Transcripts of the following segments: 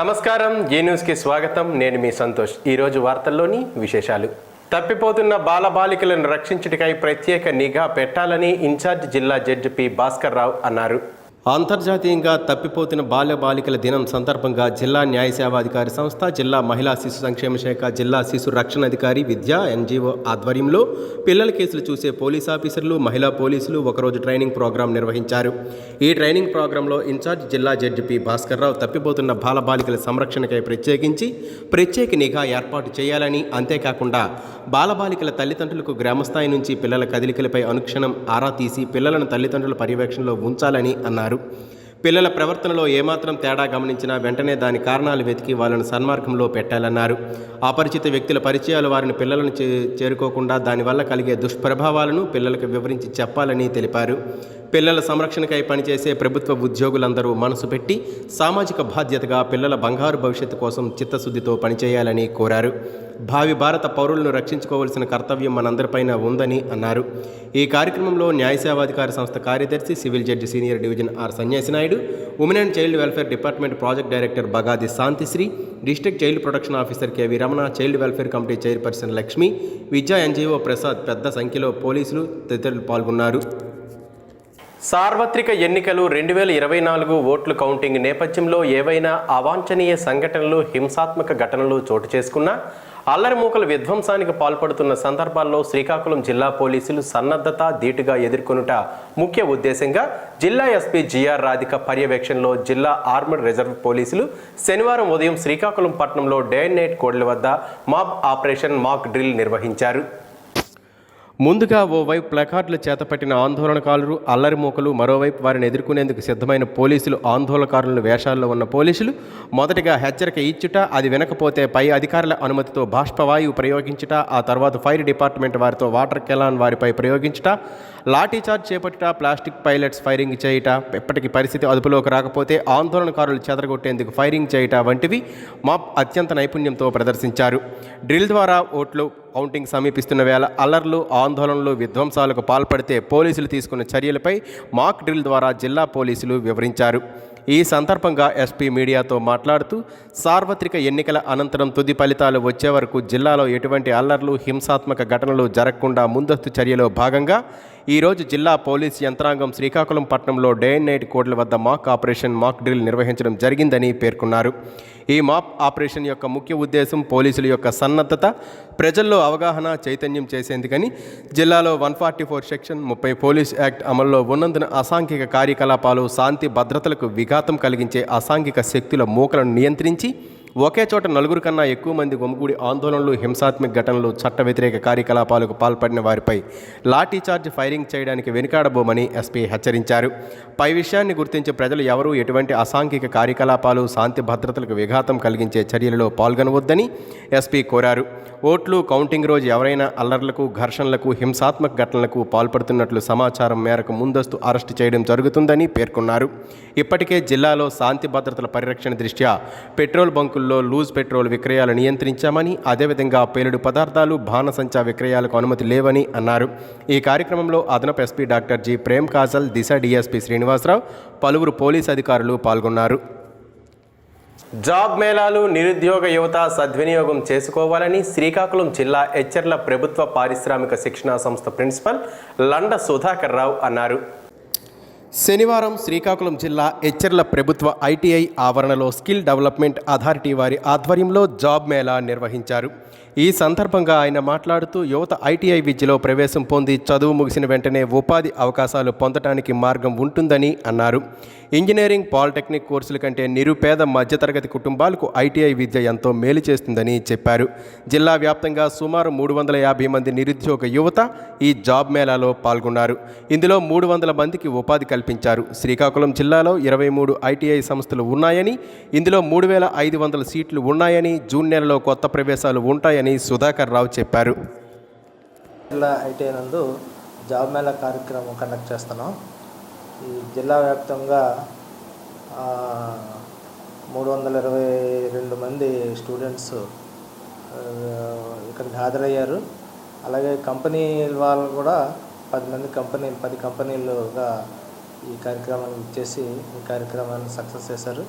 నమస్కారం, ఏ న్యూస్కి స్వాగతం. నేను మీ సంతోష్. ఈరోజు వార్తల్లోని విశేషాలు. తప్పిపోతున్న బాలబాలికలను రక్షించుటకై ప్రత్యేక నిఘా పెట్టాలని ఇన్ఛార్జ్ జిల్లా జడ్జి పి భాస్కర్ రావు అన్నారు. అంతర్జాతీయంగా తప్పిపోతున్న బాలబాలికల దినం సందర్భంగా జిల్లా న్యాయ సేవాధికారి సంస్థ, జిల్లా మహిళా శిశు సంక్షేమ శాఖ, జిల్లా శిశు రక్షణ అధికారి, విద్యా ఎన్జీఓ ఆధ్వర్యంలో పిల్లల కేసులు చూసే పోలీస్ ఆఫీసర్లు, మహిళా పోలీసులు ఒకరోజు ట్రైనింగ్ ప్రోగ్రాం నిర్వహించారు. ఈ ట్రైనింగ్ ప్రోగ్రాంలో ఇన్ఛార్జ్ జిల్లా జడ్జి పి భాస్కర్ రావు తప్పిపోతున్న బాలబాలికల సంరక్షణకై ప్రత్యేక నిఘా ఏర్పాటు చేయాలని, అంతేకాకుండా బాలబాలికల తల్లిదండ్రులకు గ్రామస్థాయి నుంచి పిల్లల కదలికలపై అనుక్షణం ఆరా తీసి పిల్లలను తల్లిదండ్రుల పర్యవేక్షణలో ఉంచాలని అన్నారు. పిల్లల ప్రవర్తనలో ఏమాత్రం తేడా గమనించినా వెంటనే దాని కారణాలు వెతికి వాళ్ళను సన్మార్గంలో పెట్టాలన్నారు. అపరిచిత వ్యక్తుల పరిచయాలు వారిని పిల్లలను చేరుకోకుండా దానివల్ల కలిగే దుష్ప్రభావాలను పిల్లలకు వివరించి చెప్పాలని తెలిపారు. పిల్లల సంరక్షణకై పనిచేసే ప్రభుత్వ ఉద్యోగులందరూ మనసు పెట్టి సామాజిక బాధ్యతగా పిల్లల బంగారు భవిష్యత్తు కోసం చిత్తశుద్ధితో పనిచేయాలని కోరారు. భావి భారత పౌరులను రక్షించుకోవాల్సిన కర్తవ్యం మనందరిపైన ఉందని అన్నారు. ఈ కార్యక్రమంలో న్యాయ సేవాధికారి సంస్థ కార్యదర్శి, civil judge senior division R Sanyasinaidu, women and child welfare department project director Bagadi Shanthisri, district child protection officer KV Ramana, child welfare committee chairperson Lakshmi, Vidya NGO Prasad, పెద్ద సంఖ్యలో పోలీసులు తదితరులు పాల్గొన్నారు. సార్వత్రిక ఎన్నికలు 2024 ఓట్ల కౌంటింగ్ నేపథ్యంలో ఏవైనా అవాంఛనీయ సంఘటనలు, హింసాత్మక ఘటనలు చోటు చేసుకున్నా, అల్లరిమూకల విధ్వంసానికి పాల్పడుతున్న సందర్భాల్లో శ్రీకాకుళం జిల్లా పోలీసులు సన్నద్ధత ధీటుగా ఎదుర్కొనుట ముఖ్య ఉద్దేశంగా జిల్లా ఎస్పీ జిఆర్ రాధిక పర్యవేక్షణలో జిల్లా ఆర్మడ్ రిజర్వ్ పోలీసులు శనివారం ఉదయం శ్రీకాకుళం పట్టణంలో డే అండ్ నైట్ కోడ్ల వద్ద మాబ్ ఆపరేషన్ మాక్ డ్రిల్ నిర్వహించారు. ముందుగా ఓవైపు ప్లకార్డులు చేతపట్టిన ఆందోళనకారులు, అల్లరిమూకలు, మరోవైపు వారిని ఎదుర్కొనేందుకు సిద్ధమైన పోలీసులు, ఆందోళనకారుల వేషాల్లో ఉన్న పోలీసులు మొదటగా హెచ్చరిక ఇచ్చుట, అది వినకపోతే పై అధికారుల అనుమతితో బాష్పవాయువు ప్రయోగించుట, ఆ తర్వాత ఫైర్ డిపార్ట్మెంట్ వారితో వాటర్ కెలాన్ వారిపై ప్రయోగించుట, లాఠీచార్జ్ చేపట్టుట, ప్లాస్టిక్ పైలట్స్ ఫైరింగ్ చేయుట, ఎప్పటికీ పరిస్థితి అదుపులోకి రాకపోతే ఆందోళనకారులు చెదరగొట్టేందుకు ఫైరింగ్ చేయుట వంటివి మాప్ అత్యంత నైపుణ్యంతో ప్రదర్శించారు. డ్రిల్ ద్వారా ఓట్లు కౌంటింగ్ సమీపిస్తున్న వేళ అల్లర్లు, ఆందోళనలు, విధ్వంసాలకు పాల్పడితే పోలీసులు తీసుకున్న చర్యలపై మాక్ డ్రిల్ ద్వారా జిల్లా పోలీసులు వివరించారు. ఈ సందర్భంగా ఎస్పీ మీడియాతో మాట్లాడుతూ, సార్వత్రిక ఎన్నికల అనంతరం తుది ఫలితాలు వచ్చే వరకు జిల్లాలో ఎటువంటి అల్లర్లు, హింసాత్మక ఘటనలు జరగకుండా ముందస్తు చర్యలో భాగంగా ఈరోజు జిల్లా పోలీస్ యంత్రాంగం శ్రీకాకుళం పట్టణంలో డే అండ్ నైట్ కోడ్ల వద్ద మాక్ ఆపరేషన్ మాక్ డ్రిల్ నిర్వహించడం జరిగిందని పేర్కొన్నారు. ఈ మాప్ ఆపరేషన్ యొక్క ముఖ్య ఉద్దేశం పోలీసుల యొక్క సన్నద్ధత, ప్రజల్లో అవగాహన, చైతన్యం చేసేందుకని జిల్లాలో 144 సెక్షన్ 30 పోలీస్ యాక్ట్ అమల్లో ఉన్నందున అసాంఘిక కార్యకలాపాలు, శాంతి భద్రతలకు విఘాతం కలిగించే అసాంఘిక శక్తుల మూకలను నియంత్రించి ఒకే చోట 4 కన్నా ఎక్కువ మంది గుమిగూడి ఆందోళనలు, హింసాత్మక ఘటనలు, చట్ట వ్యతిరేక కార్యకలాపాలకు పాల్పడిన వారిపై లాఠీచార్జ్ ఫైరింగ్ చేయడానికి వెనుకాడబోమని ఎస్పీ హెచ్చరించారు. పై విషయాన్ని గుర్తించి ప్రజలు ఎవరూ ఎటువంటి అసాంఘిక కార్యకలాపాలు, శాంతి భద్రతలకు విఘాతం కలిగించే చర్యలలో పాల్గొనవద్దని ఎస్పీ కోరారు. ఓట్లు కౌంటింగ్ రోజు ఎవరైనా అల్లర్లకు, ఘర్షణలకు, హింసాత్మక ఘటనలకు పాల్పడుతున్నట్లు సమాచారం మేరకు ముందస్తు అరెస్టు చేయడం జరుగుతుందని పేర్కొన్నారు. ఇప్పటికే జిల్లాలో శాంతి భద్రతల పరిరక్షణ దృష్ట్యా పెట్రోల్ బంకుల్లో లూజ్ పెట్రోల్ విక్రయాలు నియంత్రించామని, అదేవిధంగా పేలుడు పదార్థాలు, బాణసంచా విక్రయాలకు అనుమతి లేవని అన్నారు. ఈ కార్యక్రమంలో అదనపు SP doctor G Prem Kajal, Disha DSP Srinivasarao, పలువురు పోలీసు అధికారులు పాల్గొన్నారు. జాబ్ మేళాలు నిరుద్యోగ యువత సద్వినియోగం చేసుకోవాలని శ్రీకాకుళం జిల్లా ఎచ్చెర్ల ప్రభుత్వ పారిశ్రామిక శిక్షణా సంస్థ ప్రిన్సిపల్ లండ సుధాకర్ రావు అన్నారు. శనివారం శ్రీకాకుళం జిల్లా ఎచ్చెర్ల ప్రభుత్వ ఐటీఐ ఆవరణలో స్కిల్ డెవలప్మెంట్ అథారిటీ వారి ఆధ్వర్యంలో జాబ్ మేళా నిర్వహించారు. ఈ సందర్భంగా ఆయన మాట్లాడుతూ, యువత ఐటీఐ విద్యలో ప్రవేశం పొంది చదువు ముగిసిన వెంటనే ఉపాధి అవకాశాలు పొందడానికి మార్గం ఉంటుందని అన్నారు. ఇంజనీరింగ్, పాలిటెక్నిక్ కోర్సుల కంటే నిరుపేద మధ్యతరగతి కుటుంబాలకు ఐటీఐ విద్య ఎంతో మేలు చేస్తుందని చెప్పారు. జిల్లా వ్యాప్తంగా సుమారు 350 మంది నిరుద్యోగ యువత ఈ జాబ్ మేళాలో పాల్గొన్నారు. ఇందులో 300 మందికి ఉపాధి కల్పించారు. శ్రీకాకుళం జిల్లాలో 23 ఐటీఐ సంస్థలు ఉన్నాయని, ఇందులో 3500 సీట్లు ఉన్నాయని, జూన్ నెలలో కొత్త ప్రవేశాలు ఉంటాయని సుధాకర్ రావు చెప్పారు. జిల్లా ఐటీఐ నందు జాబ్ మేళా కార్యక్రమం కండక్ట్ చేస్తున్నాం. ఈ జిల్లా వ్యాప్తంగా 322 మంది స్టూడెంట్స్ ఇక్కడికి హాజరయ్యారు. అలాగే కంపెనీ వాళ్ళు కూడా 10 కంపెనీలుగా ఈ కార్యక్రమాన్ని ఇచ్చేసి ఈ కార్యక్రమాన్ని సక్సెస్ చేశారు.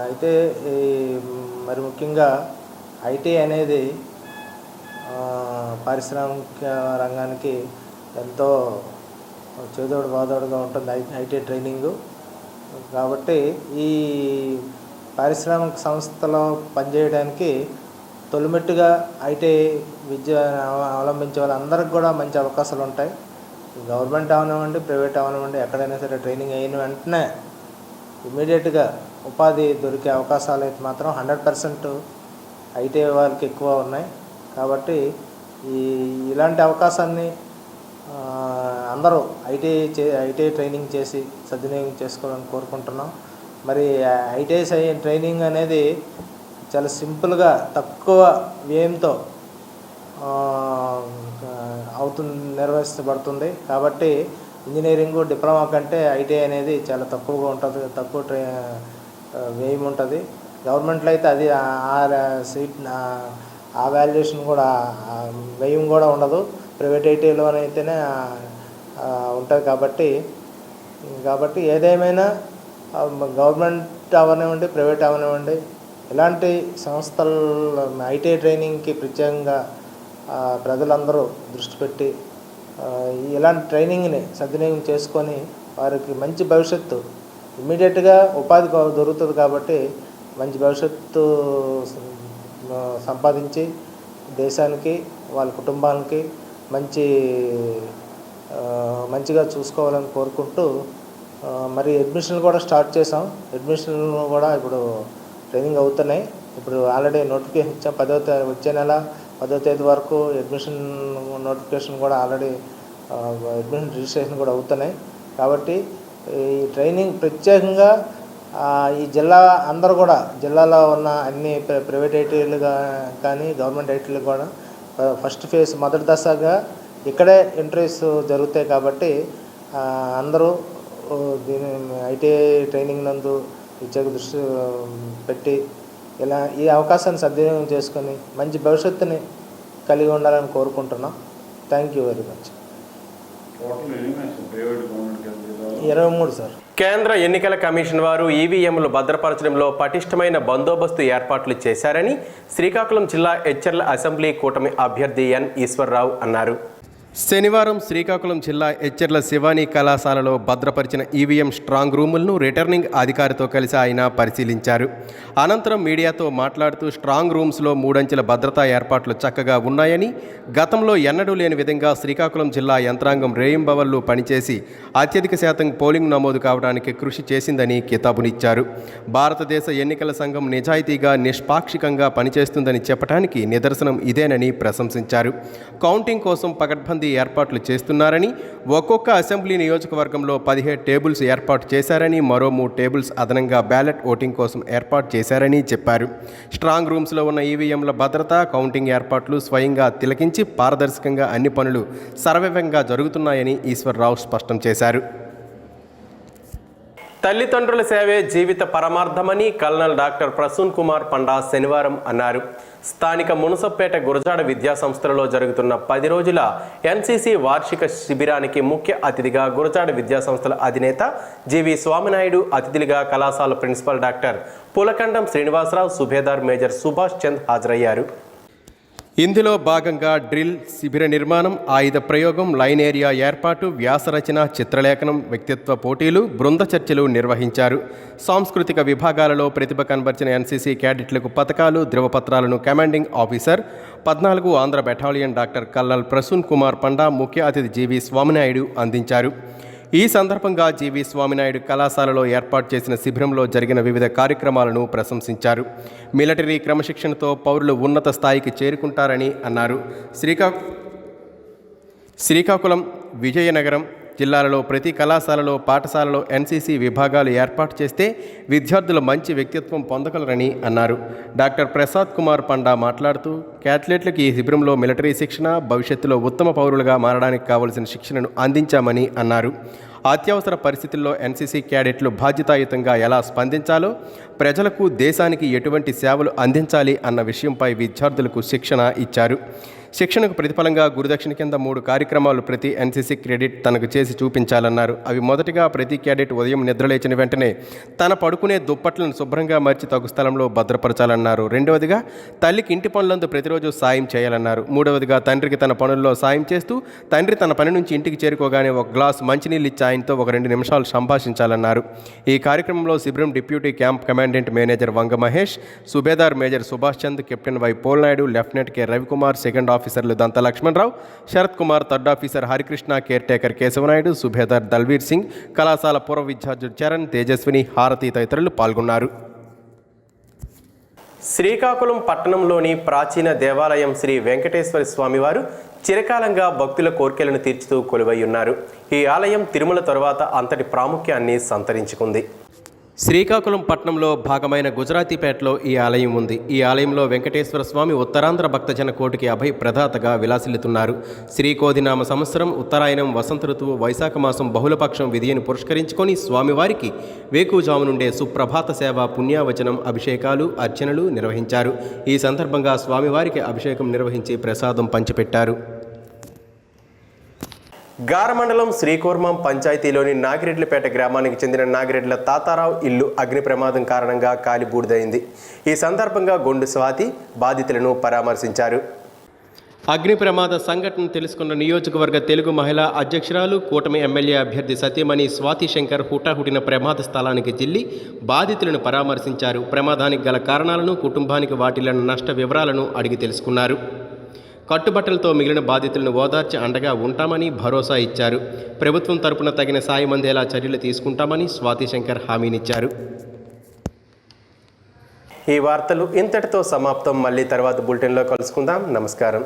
అయితే ఈ మరి ముఖ్యంగా ఐటీ అనేది పారిశ్రామిక రంగానికి ఎంతో చేదోడు బాదోడుగా ఉంటుంది ఐటీ ట్రైనింగు. కాబట్టి ఈ పారిశ్రామిక సంస్థలో పనిచేయడానికి తొలిమెట్టుగా ఐటీ విద్య అవలంబించే వాళ్ళందరికీ కూడా మంచి అవకాశాలు ఉంటాయి. గవర్నమెంట్ అవనివ్వండి, ప్రైవేట్ అవనివ్వండి, ఎక్కడైనా సరే ట్రైనింగ్ అయిన వెంటనే ఇమీడియట్గా ఉపాధి దొరికే అవకాశాలు అయితే మాత్రం 100% ఐటీ వాళ్ళకి ఎక్కువ ఉన్నాయి. కాబట్టి ఇలాంటి అవకాశాన్ని అందరూ ఐటీ ట్రైనింగ్ చేసి సద్వినియోగం చేసుకోవాలని కోరుకుంటున్నాం. మరి ఐటీ ట్రైనింగ్ అనేది చాలా సింపుల్గా తక్కువ వ్యయంతో నిర్వహించబడుతుంది. కాబట్టి ఇంజనీరింగ్ డిప్లొమా కంటే ఐటీ అనేది చాలా తక్కువగా ఉంటుంది, తక్కువ వ్యయం ఉంటుంది. గవర్నమెంట్లో అయితే అది ఆ వాల్యుయేషన్ కూడా వ్యయం కూడా ఉండదు. ప్రైవేట్ ఐటీలోనైతేనే ఉంటుంది. కాబట్టి ఏదేమైనా గవర్నమెంట్ అవనివ్వండి, ప్రైవేట్ అవనివ్వండి, ఇలాంటి సంస్థలు ఐటీ ట్రైనింగ్కి ప్రత్యేకంగా ప్రజలందరూ దృష్టి పెట్టి ఇలాంటి ట్రైనింగ్ని సద్వినియోగం చేసుకొని వారికి మంచి భవిష్యత్తు ఇమ్మీడియట్గా ఉపాధి దొరుకుతుంది. కాబట్టి మంచి భవిష్యత్తు సంపాదించి దేశానికి, వాళ్ళ కుటుంబానికి మంచిగా చూసుకోవాలని కోరుకుంటూ మరి అడ్మిషన్లు కూడా స్టార్ట్ చేసాం. అడ్మిషన్లు కూడా ఇప్పుడు ట్రైనింగ్ అవుతున్నాయి. ఇప్పుడు ఆల్రెడీ నోటిఫికేషన్ ఇచ్చాం. వచ్చే నెల 10వ తేదీ వరకు అడ్మిషన్ నోటిఫికేషన్ కూడా ఆల్రెడీ అడ్మిషన్ రిజిస్ట్రేషన్ కూడా అవుతున్నాయి. కాబట్టి ఈ ట్రైనింగ్ ప్రత్యేకంగా ఈ జిల్లా అందరూ కూడా జిల్లాలో ఉన్న అన్ని ప్రైవేట్ ఐటీలు కానీ గవర్నమెంట్ ఐటీలు కూడా ఫస్ట్ ఫేజ్ మొదటి దశగా ఇక్కడే ఇంటర్వ్యూస్ జరుగుతాయి. కాబట్టి అందరూ దీని ఐటీ ట్రైనింగ్ నందు ప్రత్యేక దృష్టి పెట్టి ఈ అవకాశాన్ని సద్వినియోగం చేసుకొని మంచి భవిష్యత్తుని కలిగి ఉండాలని కోరుకుంటున్నాం. Thank you very much. 23 sir. కేంద్ర ఎన్నికల కమిషన్ వారు ఈవీఎంలు భద్రపరచడంలో పటిష్టమైన బందోబస్తు ఏర్పాట్లు చేశారని శ్రీకాకుళం జిల్లా ఎచ్చెర్ల అసెంబ్లీ కూటమి అభ్యర్థి ఎన్ ఈశ్వర్రావు అన్నారు. శనివారం శ్రీకాకుళం జిల్లా ఎచ్చెర్ల శివానీ కళాశాలలో భద్రపరిచిన ఈవీఎం స్ట్రాంగ్ రూములను రిటర్నింగ్ అధికారితో కలిసి ఆయన పరిశీలించారు. అనంతరం మీడియాతో మాట్లాడుతూ స్ట్రాంగ్ రూమ్స్లో 3 అంచెల భద్రతా ఏర్పాట్లు చక్కగా ఉన్నాయని, గతంలో ఎన్నడూ లేని విధంగా శ్రీకాకుళం జిల్లా యంత్రాంగం రేయింబవళ్లు పనిచేసి అత్యధిక శాతం పోలింగ్ నమోదు కావడానికి కృషి చేసిందని కితాబునిచ్చారు. భారతదేశ ఎన్నికల సంఘం నిజాయితీగా నిష్పాక్షికంగా పనిచేస్తుందని చెప్పడానికి నిదర్శనం ఇదేనని ప్రశంసించారు. కౌంటింగ్ కోసం పకడ్బందీ ఏర్పాట్లు చేస్తున్నారని, ఒక్కొక్క అసెంబ్లీ నియోజకవర్గంలో 17 టేబుల్స్ ఏర్పాటు చేశారని, మరో 3 టేబుల్స్ అదనంగా బ్యాలెట్ ఓటింగ్ కోసం ఏర్పాటు చేశారని చెప్పారు. స్ట్రాంగ్ రూమ్స్లో ఉన్న ఈవీఎంల భద్రత, కౌంటింగ్ ఏర్పాట్లు స్వయంగా తిలకించి పారదర్శకంగా అన్ని పనులు సర్వవ్యంగా జరుగుతున్నాయని ఈశ్వర్రావు స్పష్టం చేశారు. తల్లిదండ్రుల సేవే జీవిత పరమార్థమని కల్నల్ డాక్టర్ ప్రసూన్ కుమార్ పండా శనివారం అన్నారు. స్థానిక మునసపేట గురజాడ విద్యాసంస్థలలో జరుగుతున్న 10 రోజుల ఎన్సీసీ వార్షిక శిబిరానికి ముఖ్య అతిథిగా గురజాడ విద్యాసంస్థల అధినేత జీవి స్వామినాయుడు, అతిథులుగా కళాశాల principal doctor Pulakandam Srinivasarao, subedar major Subhash Chand హాజరయ్యారు. ఇందులో భాగంగా డ్రిల్, శిబిర నిర్మాణం, ఆయుధ ప్రయోగం, లైన్ ఏరియా ఏర్పాటు, వ్యాసరచన, చిత్రలేఖనం, వ్యక్తిత్వ పోటీలు, బృంద చర్చలు నిర్వహించారు. సాంస్కృతిక విభాగాలలో ప్రతిభ కనబర్చిన ఎన్సీసీ క్యాడెట్లకు పథకాలు, ధృవపత్రాలను commanding officer 14 Andhra battalion doctor colonel Prasoon Kumar Panda, ముఖ్య అతిథి జీవి స్వామినాయుడు అందించారు. ఈ సందర్భంగా జీవి స్వామినాయుడు కళాశాలలో ఏర్పాటు చేసిన శిబిరంలో జరిగిన వివిధ కార్యక్రమాలను ప్రశంసించారు. మిలిటరీ క్రమశిక్షణతో పౌరులు ఉన్నత స్థాయికి చేరుకుంటారని అన్నారు. శ్రీకాకుళం, విజయనగరం జిల్లాలలో ప్రతి కళాశాలలో, పాఠశాలలో ఎన్సీసీ విభాగాలు ఏర్పాటు చేస్తే విద్యార్థులు మంచి వ్యక్తిత్వం పొందగలరని అన్నారు. డాక్టర్ ప్రసాద్ కుమార్ పండా మాట్లాడుతూ క్యాట్లెట్లకు ఈ శిబిరంలో మిలిటరీ శిక్షణ, భవిష్యత్తులో ఉత్తమ పౌరులుగా మారడానికి కావలసిన శిక్షణను అందించామని అన్నారు. అత్యవసర పరిస్థితుల్లో ఎన్సీసీ క్యాడెట్లు బాధ్యతాయుతంగా ఎలా స్పందించాలో, ప్రజలకు దేశానికి ఎటువంటి సేవలు అందించాలి అన్న విషయంపై విద్యార్థులకు శిక్షణ ఇచ్చారు. శిక్షణకు ప్రతిఫలంగా గురుదక్షిణ కింద 3 కార్యక్రమాలు ప్రతి ఎన్సీసీ క్రెడిట్ తనకు చేసి చూపించాలన్నారు. అవి మొదటిగా ప్రతి క్యాడెట్ ఉదయం నిద్రలేచిన వెంటనే తన పడుకునే దుప్పట్లను శుభ్రంగా మార్చి తగు స్థలంలో భద్రపరచాలన్నారు. రెండవదిగా తల్లికి ఇంటి పనులందు ప్రతిరోజు సాయం చేయాలన్నారు. మూడవదిగా తండ్రికి తన పనుల్లో సాయం చేస్తూ తండ్రి తన పని నుంచి ఇంటికి చేరుకోగానే ఒక గ్లాస్ మంచినీళ్ళు ఇచ్చి ఆయనతో ఒక 2 నిమిషాలు సంభాషించాలన్నారు. ఈ కార్యక్రమంలో శిబిరం deputy camp commandant manager Vanga Mahesh, subedar major Subhash Chand, captain Y Polnaidu, lieutenant K Ravikumar, second ఆఫీసర్లు Danta Lakshmanarao, Sarath Kumar, third officer Harikrishna, care taker Kesavanaidu, subedar Dalveer Singh, కళాశాల పూర్వ విద్యార్థులు చరణ్, తేజస్విని, హారతి తదితరులు పాల్గొన్నారు. శ్రీకాకుళం పట్టణంలోని ప్రాచీన దేవాలయం శ్రీ వెంకటేశ్వర స్వామివారు చిరకాలంగా భక్తుల కోర్కెలను తీర్చుతూ కొలువై ఉన్నారు. ఈ ఆలయం తిరుమల తరువాత అంతటి ప్రాముఖ్యాన్ని సంతరించుకుంది. శ్రీకాకుళం పట్టణంలో భాగమైన గుజరాతీపేటలో ఈ ఆలయం ఉంది. ఈ ఆలయంలో వెంకటేశ్వర స్వామి ఉత్తరాంధ్ర భక్తజన కోటికి అభయ ప్రదాతగా విలాసిల్లుతున్నారు. శ్రీకోదినామ సంవత్సరం, ఉత్తరాయణం, వసంత ఋతువు, వైశాఖ మాసం బహుళపక్షం విధిని పురస్కరించుకొని స్వామివారికి వేకువజాము నుండే సుప్రభాత సేవ, పుణ్యావచనం, అభిషేకాలు, అర్చనలు నిర్వహించారు. ఈ సందర్భంగా స్వామివారికి అభిషేకం నిర్వహించి ప్రసాదం పంచిపెట్టారు. గారమండలం శ్రీకూర్మం పంచాయతీలోని నాగిరెడ్లపేట గ్రామానికి చెందిన నాగిరెడ్ల తాతారావు ఇల్లు అగ్ని ప్రమాదం కారణంగా కాలి బూడిదైంది. ఈ సందర్భంగా గొండు స్వాతి బాధితులను పరామర్శించారు. అగ్ని ప్రమాద సంఘటన తెలుసుకున్న నియోజకవర్గ తెలుగు మహిళా అధ్యక్షురాలు, కూటమి ఎమ్మెల్యే అభ్యర్థి సత్యమణి స్వాతి శంకర్ హుటాహుటిన ప్రమాద స్థలానికి చెల్లి బాధితులను పరామర్శించారు. ప్రమాదానికి గల కారణాలను, కుటుంబానికి వాటిల్లిన నష్ట వివరాలను అడిగి తెలుసుకున్నారు. కట్టుబట్టలతో మిగిలిన బాధితులను ఓదార్చి అండగా ఉంటామని భరోసా ఇచ్చారు. ప్రభుత్వం తరపున తగిన సాయం అందేలా చర్యలు తీసుకుంటామని స్వాతి శంకర్ హామీనిచ్చారు. ఈ వార్తలు ఇంతటితో సమాప్తం. మళ్ళీ తర్వాత బులెటిన్లో కలుసుకుందాం. నమస్కారం.